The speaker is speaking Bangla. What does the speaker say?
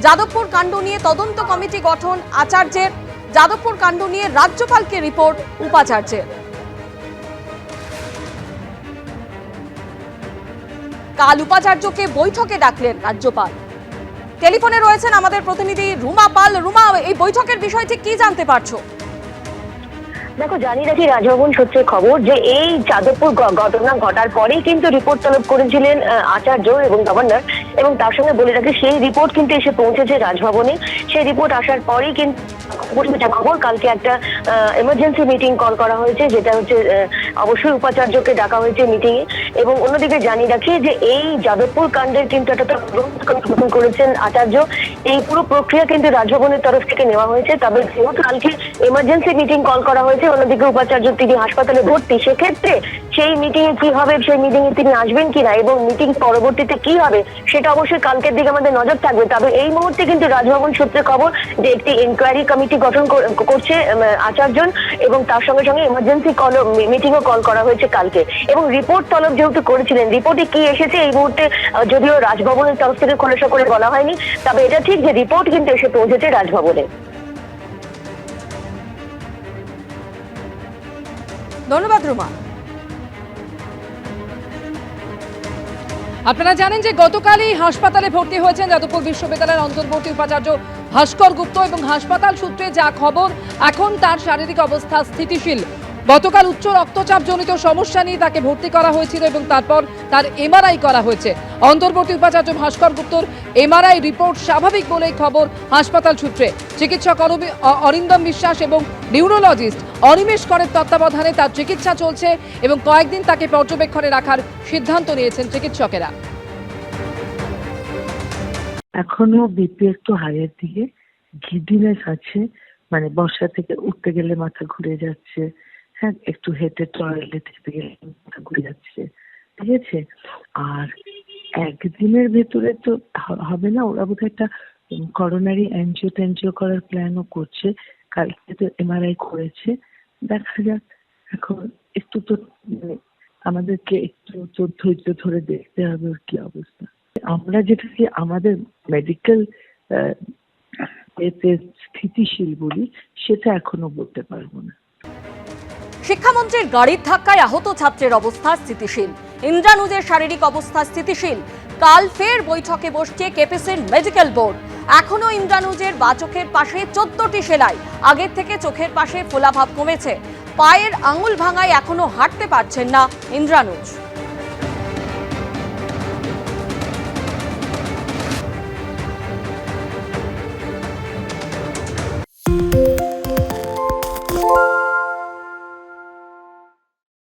যাদবপুর কাণ্ড নিয়ে তদন্ত কমিটি গঠন আচার্যের, যাদবপুর কাণ্ড নিয়ে রাজ্যপালকে রিপোর্ট উপাচার্যের। কাল উপাচার্যকে বৈঠকে ডাকলেন রাজ্যপাল। টেলিফোনে রয়েছেন আমাদের প্রতিনিধি রুমা পাল। রুমা, এই বৈঠকের বিষয় ঠিক কি জানতে পারছো? দেখো, জানি রাখি রাজভবন সূত্রে খবর যে এই যাদবপুর ঘটনা ঘটার পরেই কিন্তু রিপোর্ট তলব করেছিলেন আচার্য এবং গভর্নর, এবং তার সঙ্গে বলে রাখি সেই রিপোর্ট কিন্তু এসে পৌঁছেছে রাজভবনে। সেই রিপোর্ট আসার পরেই কিন্তু খবর কালকে একটা এমার্জেন্সি মিটিং কল করা হয়েছে, যেটা হচ্ছে অবশ্যই উপাচার্যকে ডাকা হয়েছে মিটিং এ। এবং অন্যদিকে জানি রাখি যে এই যাদবপুর কাণ্ডের কিন্তু একটা গঠন করেছেন আচার্য। এই পুরো প্রক্রিয়া কিন্তু রাজভবনের তরফ থেকে নেওয়া হয়েছে। তবে যেহেতু কালকে এমার্জেন্সি মিটিং কল করা হয়েছে, অন্যদিকে উপাচার্য তিনি হাসপাতালে ভর্তি, সেক্ষেত্রে সেই মিটিং এ কি হবে, সেই মিটিং এ তিনি আসবেন কিনা এবং মিটিং পরবর্তীতে কি হবে সেটা অবশ্যই কালকের দিকে আমাদের নজর থাকবে। তবে এই মুহূর্তে কিন্তু রাজভবন সূত্রে খবর যে একটি ইনকোয়ারি কমিটি গঠন করছে আচার্য, এবং তার সঙ্গে সঙ্গে এমার্জেন্সি মিটিংও কল করা হয়েছে কালকে। এবং রিপোর্ট তলব যেহেতু করেছিলেন, রিপোর্টে কি এসেছে এই মুহূর্তে যদিও রাজভবনের তরফ থেকে খোলাসা করে বলা হয়নি, তবে এটা ঠিক যে রিপোর্ট কিন্তু এসে পৌঁছেছে রাজভবনে। ধন্যবাদ রুমা। আপনারা জানেন যে গতকালই হাসপাতালে ভর্তি হয়েছেন যাদবপুর বিশ্ববিদ্যালয়ের অন্তর্বর্তী উপাচার্য ভাস্কর গুপ্ত, এবং হাসপাতাল সূত্রে যা খবর এখন তার শারীরিক অবস্থা স্থিতিশীল। গতকাল উচ্চ রক্তচাপ জনিত সমস্যা নিয়ে তাকে ভর্তি করা হয়েছিল এবং তারপর তার এমআরআই করা হয়েছে। অন্তর্বর্তী উপাচার্য ভাস্কর গুপ্তর এমআরআই রিপোর্ট স্বাভাবিক বলেই খবর হাসপাতাল সূত্রে। চিকিৎসক অরিন্দম বিশ্বাস এবং নিউরোলজিস্ট অনিমেষ করের তত্ত্বাবধানে তার চিকিৎসা চলছে এবং কয়েকদিন তাকে পর্যবেক্ষণে রাখার সিদ্ধান্ত নিয়েছেন চিকিৎসকেরা। এখনো বিপি একটু হাইয়ের দিকে, গিডিনেস আছে, মানে বসা থেকে উঠতে গেলে মাথা ঘুরে যাচ্ছে, হ্যাঁ, একটু হেঁটে টয়লেট যেতে গেলে মাথা ঘুরে যাচ্ছে, ঠিক আছে। আর একদিনের ভেতরে তো হবে না, ওরা বোধহয় একটা করোনারি এনজিও করার প্ল্যানও করছে। কালকে তো এমআরআই করেছে, দেখা যাক। এখন একটু তো আমাদেরকে একটু তো ধৈর্য ধরে দেখতে হবে ওর কি অবস্থা। আমরা যেটা কি আমাদের মেডিকেল স্থিতিশীল বলি, সেটা এখনো বলতে পারবো না। শিক্ষামন্ত্রীর গাড়ির ধাক্কায় আহত ছাত্রের অবস্থা স্থিতিশীল, ইন্দ্রানুজের শারীরিক অবস্থা স্থিতিশীল। কাল ফের বৈঠকে বসছে কেপিসির মেডিকেল বোর্ড। এখনো ইন্দ্রানুজের বা চোখের পাশে 14টি সেলাই, আগের থেকে চোখের পাশে ফোলাভাব কমেছে। পায়ের আঙুল ভাঙায় এখনো হাঁটতে পারছেন না ইন্দ্রানুজ।